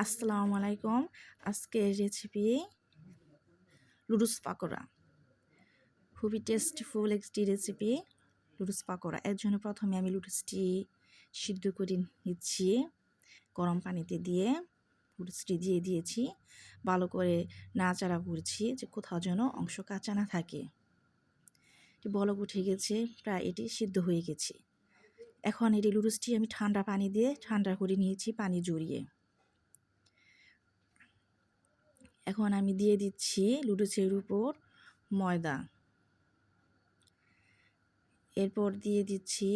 আসসালামু আলাইকুম। আজকের রেসিপি লুডুস পাকোড়া। খুবই টেস্টফুল একটি রেসিপি লুডুস পাকোড়া। এর জন্য প্রথমে আমি লুডুসটি সিদ্ধ করে নিচ্ছি গরম পানিতে দিয়ে। লুডুসটি দিয়ে দিয়েছি, ভালো করে নাড়াচাড়া করছি যে কোথাও যেন অংশ কাঁচা না থাকে। বলক উঠে গেছে, প্রায় এটি সিদ্ধ হয়ে গেছে। এখন এটি লুডুসটি আমি ঠান্ডা পানি দিয়ে ঠান্ডা করে নিয়েছি, পানি জড়িয়ে। এখন আমি দিয়ে দিচ্ছি লুডুসের উপর ময়দা, এরপর দিয়ে দিচ্ছি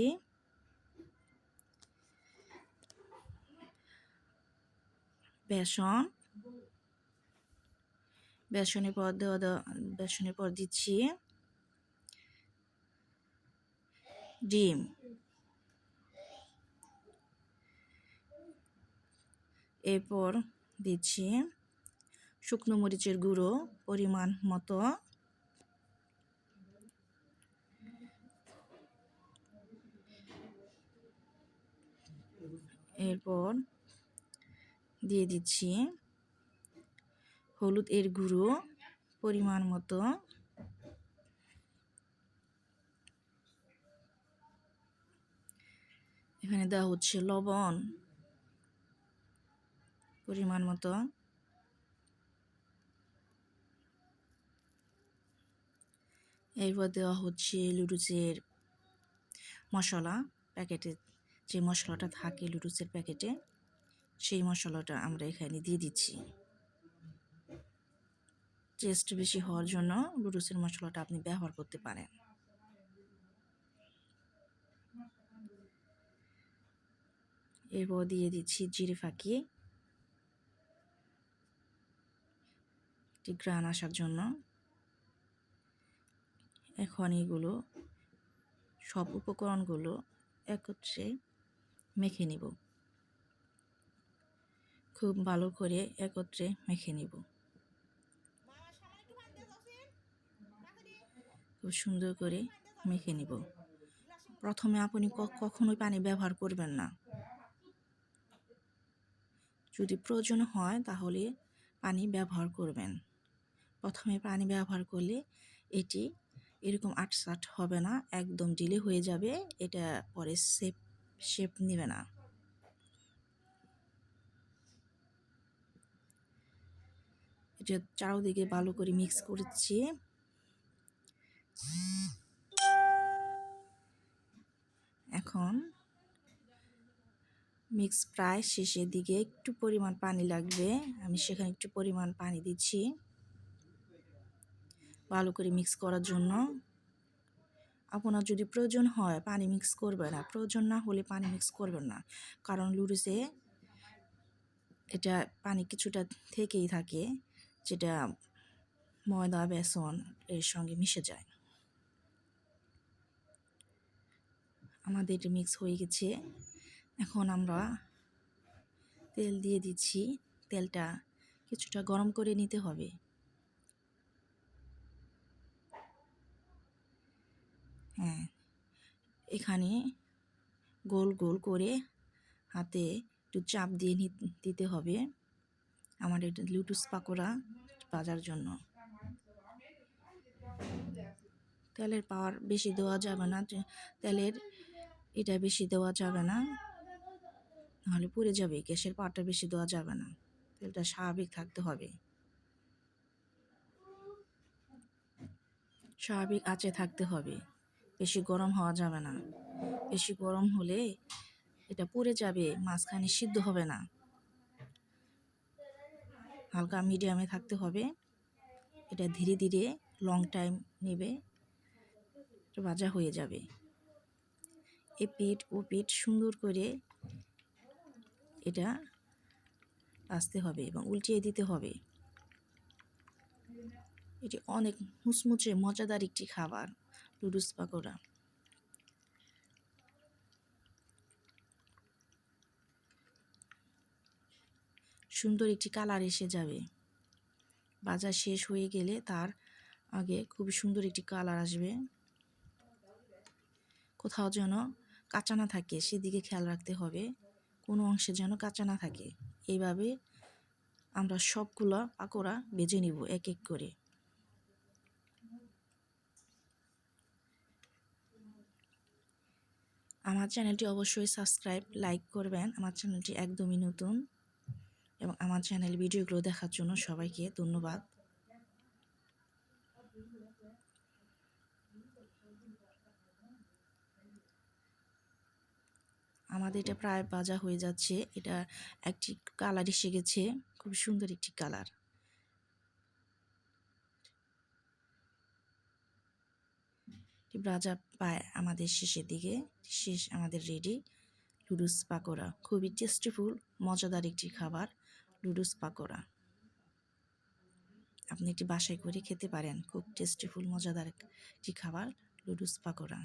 বেসন, বেসনের পর দিচ্ছি ডিম, এরপর দিচ্ছি শুকনো মরিচের গুঁড়ো পরিমাণ মতো, এরপর দিয়ে দিচ্ছি হলুদ এর গুঁড়ো পরিমাণ মতো, এখানে দেওয়া হচ্ছে লবণ পরিমাণ মতো, এরপর দেওয়া হচ্ছে লুডুসের মশলা। প্যাকেটে যে মশলাটা থাকে লুডুসের প্যাকেটে, সেই মশলাটা আমরা এখানে দিয়ে দিচ্ছি। টেস্ট বেশি হওয়ার জন্য লুডুসের মশলাটা আপনি ব্যবহার করতে পারেন। এরপর দিয়ে দিচ্ছি জিরে ফাঁকি, ঘ্রাণ আসার জন্য। এখন এগুলো সব উপকরণগুলো একত্রে মেখে নিব, খুব ভালো করে একত্রে মেখে নিব। খুব সুন্দর করে মেখে নিব। প্রথমে আপনি কখনোই পানি ব্যবহার করবেন না। যদি প্রয়োজন হয় তাহলে পানি ব্যবহার করবেন। প্রথমে পানি ব্যবহার করলে এটি এরকম আটসাট হবে না, একদম ঢিলে হয়ে যাবে, এটা পরে শেপ নেবে না। এটা চারদিকে ভালো করে মিক্স করছি। এখন মিক্স প্রায় শেষের দিকে, একটু পরিমাণ পানি লাগবে, আমি সেখানে একটু পরিমাণ পানি দিচ্ছি ভালো করে মিক্স করার জন্য। আপনার যদি প্রয়োজন হয় পানি মিক্স করবেন, না প্রয়োজন না হলে পানি মিক্স করবেন না, কারণ লুডুসে এটা পানি কিছুটা থেকেই থাকে, যেটা ময়দা বেসন এর সঙ্গে মিশে যায়। আমাদের এটা মিক্স হয়ে গেছে। এখন আমরা তেল দিয়ে দিচ্ছি, তেলটা কিছুটা গরম করে নিতে হবে। হ্যাঁ, এখানে গোল গোল করে হাতে একটু চাপ দিয়ে দিতে হবে আমাদের লুডুস পাকোড়া ভাজার জন্য। তেলের পাওয়ার বেশি দেওয়া যাবে না, তেলের এটা বেশি দেওয়া যাবে না, নাহলে পুড়ে যাবে। গ্যাসের পাওয়ারটা বেশি দেওয়া যাবে না, তেলটা স্বাভাবিক থাকতে হবে, স্বাভাবিক আঁচে থাকতে হবে, বেশি গরম হওয়া যাবে না। বেশি গরম হলে এটা পুড়ে যাবে, মাঝখানে সিদ্ধ হবে না। হালকা মিডিয়ামে থাকতে হবে, এটা ধীরে ধীরে লং টাইম নেবে, ভাজা হয়ে যাবে। এপিঠ ওপিঠ সুন্দর করে এটা ভাজতে হবে এবং উল্টিয়ে দিতে হবে। এটি অনেক মুচমুচে মজাদার একটি খাবার লুডুস পাকোড়া। সুন্দর একটি কালার এসে যাবে, ভাজা শেষ হয়ে গেলে তার আগে খুবই সুন্দর একটি কালার আসবে। কোথাও যেন কাঁচা না থাকে সেদিকে খেয়াল রাখতে হবে, কোনো অংশে যেন কাঁচা না থাকে। এইভাবে আমরা সবগুলা পাকোড়া ভেজে নিব এক এক করে। আমার চ্যানেলটি অবশ্যই সাবস্ক্রাইব লাইক করবেন। আমার চ্যানেলটি একদমই নতুন এবং আমার চ্যানেল ভিডিওগুলো দেখার জন্য সবাইকে ধন্যবাদ। আমাদের এটা প্রায় ভাজা হয়ে যাচ্ছে। এটা একটি কালার এসে গেছে, খুব সুন্দর একটি কালার। ভাজা পায় আমাদের শেষের দিকে, শেষ আমাদের রেডি লুডুস পাকোড়া। খুবই টেস্টিফুল মজাদার একটি খাবার লুডুস পাকোড়া। আপনি এটি বাসায় করে খেতে পারেন। খুব টেস্টিফুল মজাদার একটি খাবার লুডুস পাকোড়া।